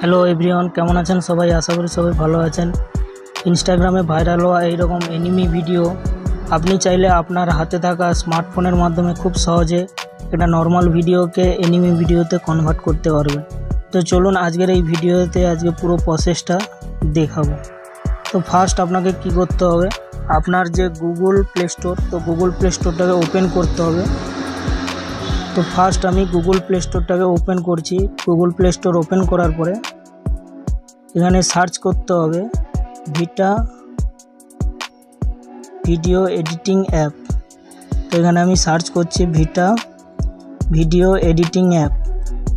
Hello everyone, কেমন আছেন সবাই? আশা করি সবাই ভালো আছেন। ইনস্টাগ্রামে ভাইরাল হওয়া এইরকম এনিমি ভিডিও আপনি চাইলে আপনার হাতে থাকা স্মার্টফোনের মাধ্যমে খুব সহজে একটা নর্মাল ভিডিওকে এনিমি ভিডিওতে কনভার্ট করতে পারবেন। তো চলুন আজকের এই ভিডিওতে আজকে পুরো প্রসেসটা দেখাবো। তো ফার্স্ট আপনাকে কি করতে হবে, আপনার যে গুগল প্লে স্টোর, তো গুগল প্লে স্টোরটাকে ওপেন করতে হবে। তো ফার্স্ট আমি গুগল প্লে স্টোরটাকে ওপেন করছি। গুগল প্লে স্টোর ওপেন করার পরে এখানে সার্চ করতে হবে ভিটা ভিডিও এডিটিং অ্যাপ। তো এখানে আমি সার্চ করছি ভিটা ভিডিও এডিটিং অ্যাপ।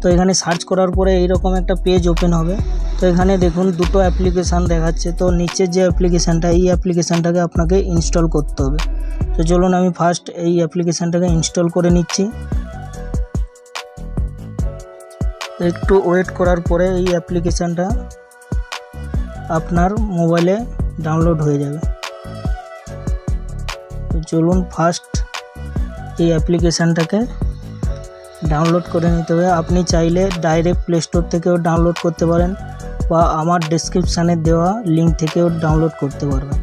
তো এখানে সার্চ করার পরে এইরকম একটা পেজ ওপেন হবে। তো এখানে দেখুন দুটো অ্যাপ্লিকেশান দেখাচ্ছে। তো নিচের যে অ্যাপ্লিকেশানটা, এই অ্যাপ্লিকেশানটাকে আপনাকে ইনস্টল করতে হবে। তো চলুন আমি ফার্স্ট এই অ্যাপ্লিকেশানটাকে ইনস্টল করে নিচ্ছি। একটু ওয়েট করার পরে এই অ্যাপ্লিকেশানটা আপনার মোবাইলে ডাউনলোড হয়ে যাবে। তো চলুন ফার্স্ট এই অ্যাপ্লিকেশানটাকে ডাউনলোড করে নিতে হবে। আপনি চাইলে ডাইরেক্ট প্লে স্টোর থেকেও ডাউনলোড করতে পারেন বা আমার ডেসক্রিপশানে দেওয়া লিঙ্ক থেকেও ডাউনলোড করতে পারবেন।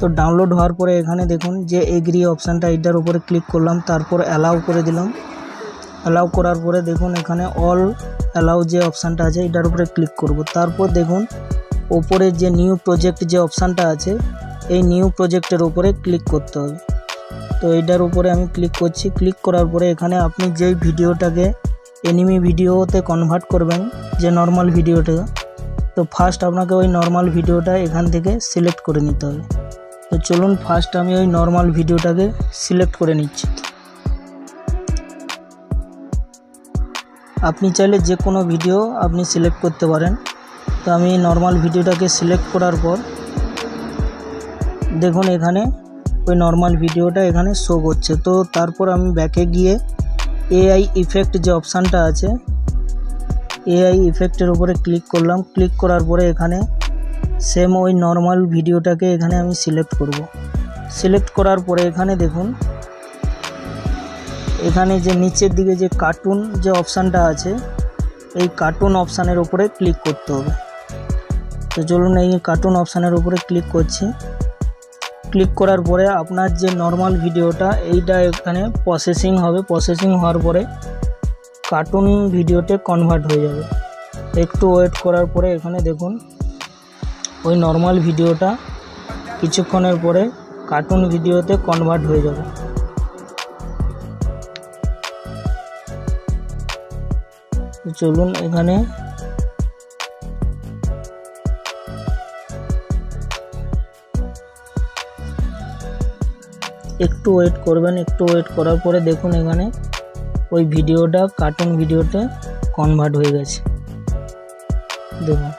তো ডাউনলোড হওয়ার পরে এখানে দেখুন যে এগ্রি অপশানটা, এটার উপরে ক্লিক করলাম, তারপর অ্যালাউ করে দিলাম। অ্যালাউ করার পরে দেখুন এখানে অল অ্যালাউ যে অপশানটা আছে এটার উপরে ক্লিক করব। তারপর দেখুন ওপরে যে নিউ প্রজেক্ট যে অপশানটা আছে, এই নিউ প্রজেক্টের উপরে ক্লিক করতে হবে। তো এইটার উপরে আমি ক্লিক করছি। ক্লিক করার পরে এখানে আপনি যেই ভিডিওটাকে এনিমি ভিডিওতে কনভার্ট করবেন, যে নর্মাল ভিডিওটা, তো ফার্স্ট আপনাকে ওই নর্মাল ভিডিওটা এখান থেকে সিলেক্ট করে নিতে হবে। তো চলুন ফার্স্ট আমি ওই নর্মাল ভিডিওটাকে সিলেক্ট করে নিচ্ছি। আপনি চাইলে যে কোনো ভিডিও আপনি সিলেক্ট করতে পারেন। তো আমি নর্মাল ভিডিওটাকে সিলেক্ট করার পর দেখুন এখানে ওই নর্মাল ভিডিওটা এখানে শো করছে। তো তারপর আমি ব্যাকে গিয়ে এআই ইফেক্ট যে অপশানটা আছে, এআই ইফেক্টের উপরে ক্লিক করলাম। ক্লিক করার পরে এখানে সেম ওই নর্মাল ভিডিওটাকে এখানে আমি সিলেক্ট করব। সিলেক্ট করার পরে এখানে দেখুন এখানে যে নিচের দিকে যে কার্টুন যে অপশানটা আছে, এই কার্টুন অপশানের উপরে ক্লিক করতে হবে। তো চলুন এই কার্টুন অপশানের উপরে ক্লিক করছি। ক্লিক করার পরে আপনার যে নর্মাল ভিডিওটা এইটা এখানে প্রসেসিং হবে। প্রসেসিং হওয়ার পরে কার্টুন ভিডিওতে কনভার্ট হয়ে যাবে। একটু ওয়েট করার পরে এখানে দেখুন ওই নর্মাল ভিডিওটা কিছুক্ষণের পরে কার্টুন ভিডিওতে কনভার্ট হয়ে যাবে। চলুন এখানে একটু ওয়েট করবেন। একটু ওয়েট করার পরে দেখুন এখানে ওই ভিডিওটা কার্টুন ভিডিওতে কনভার্ট হয়ে গেছে দেখুন।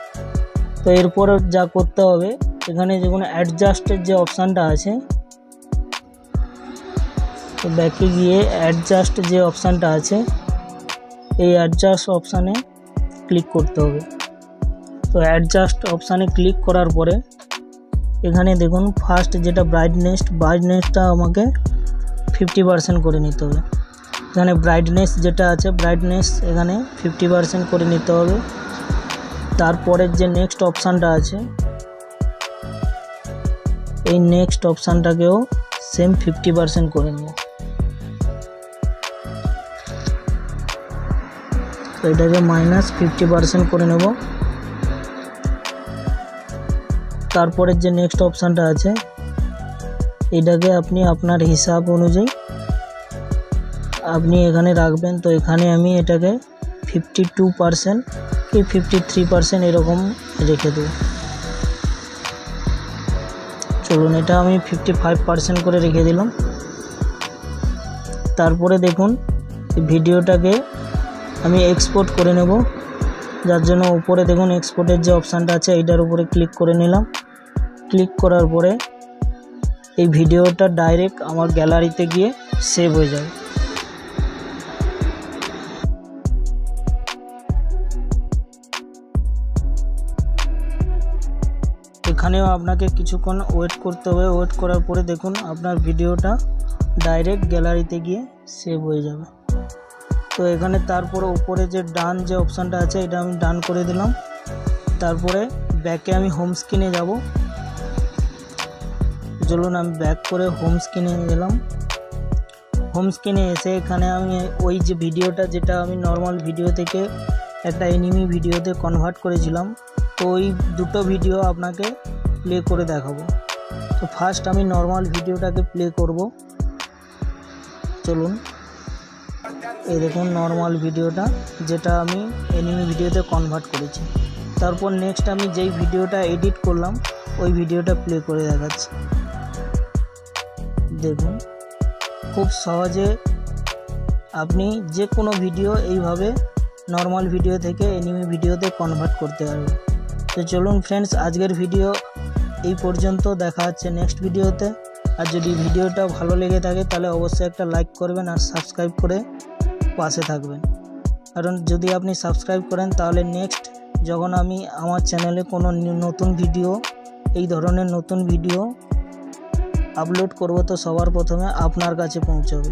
তো এরপর যা করতে হবে, এখানে যেমন অ্যাডজাস্টের যে অপশানটা আছে, তো ব্যাকে গিয়ে অ্যাডজাস্ট যে অপশানটা আছে, এই অ্যাডজাস্ট অপশানে ক্লিক করতে হবে। তো অ্যাডজাস্ট অপশানে ক্লিক করার পরে এখানে দেখুন ফার্স্ট যেটা ব্রাইটনেসটা আমাকে 50% করে নিতে হবে। এখানে ব্রাইটনেস যেটা আছে, ব্রাইটনেস এখানে 50% করে নিতে হবে। তারপরের যে নেক্সট অপশানটা আছে, এই নেক্সট অপশানটাকেও সেম 50% করে নেব। তো এটাকে -50% করে নেব। তারপরের যে নেক্সট অপশানটা আছে, এটাকে আপনি আপনার হিসাব অনুযায়ী আপনি এখানে রাখবেন। তো এখানে আমি এটাকে 52% কি 53% এরকম রেখে দেব। চলুন এটা আমি 55% করে রেখে দিলাম। তারপরে দেখুন ভিডিওটাকে আমি এক্সপোর্ট করে নেব, যার জন্য উপরে দেখুন এক্সপোর্টের যে অপশানটা আছে এইটার উপরে ক্লিক করে নিলাম। ক্লিক করার পরে এই ভিডিওটা ডাইরেক্ট আমার গ্যালারিতে গিয়ে সেভ হয়ে যাবে। এখানেও আপনাকে কিছুক্ষণ ওয়েট করতে হবে। ওয়েট করার পরে দেখুন আপনার ভিডিওটা ডাইরেক্ট গ্যালারিতে গিয়ে সেভ হয়ে যাবে। তো এখানে তারপরে উপরে যে ডান যে অপশানটা আছে এটা আমি ডান করে দিলাম। তারপরে ব্যাকে আমি হোম স্ক্রিনে যাব। চলুন আমি ব্যাক করে হোম স্ক্রিনে গেলাম। হোম স্ক্রিনে এসে এখানে আমি ওই যে ভিডিওটা যেটা আমি নর্মাল ভিডিও থেকে একটা এনিমি ভিডিওতে কনভার্ট করেছিলাম, তো ওই দুটো ভিডিও আপনাকে প্লে করে দেখাবো। তো ফার্স্ট আমি নর্মাল ভিডিওটাকে প্লে করব। চলুন, এই দেখুন নর্মাল ভিডিওটা যেটা আমি এনিমি ভিডিওতে কনভার্ট করেছি। তারপর নেক্সট আমি যেই ভিডিওটা এডিট করলাম ওই ভিডিওটা প্লে করে দেখাচ্ছি। দেখুন খুব সহজে আপনি যে কোনো ভিডিও এইভাবে নর্মাল ভিডিও থেকে এনিমি ভিডিওতে কনভার্ট করতে পারবেন। তো চলুন ফ্রেন্ডস, আজকের ভিডিও এই পর্যন্ত, দেখা হচ্ছে নেক্সট ভিডিওতে। আর যদি ভিডিওটা ভালো লেগে থাকে তাহলে অবশ্যই একটা লাইক করবেন আর সাবস্ক্রাইব করে পাশে থাকবেন, কারণ যদি আপনি সাবস্ক্রাইব করেন তাহলে নেক্সট যখন আমি আমার চ্যানেলে কোনো নতুন ভিডিও, এই ধরনের নতুন ভিডিও আপলোড করব তো সবার প্রথমে আপনার কাছে পৌঁছবে।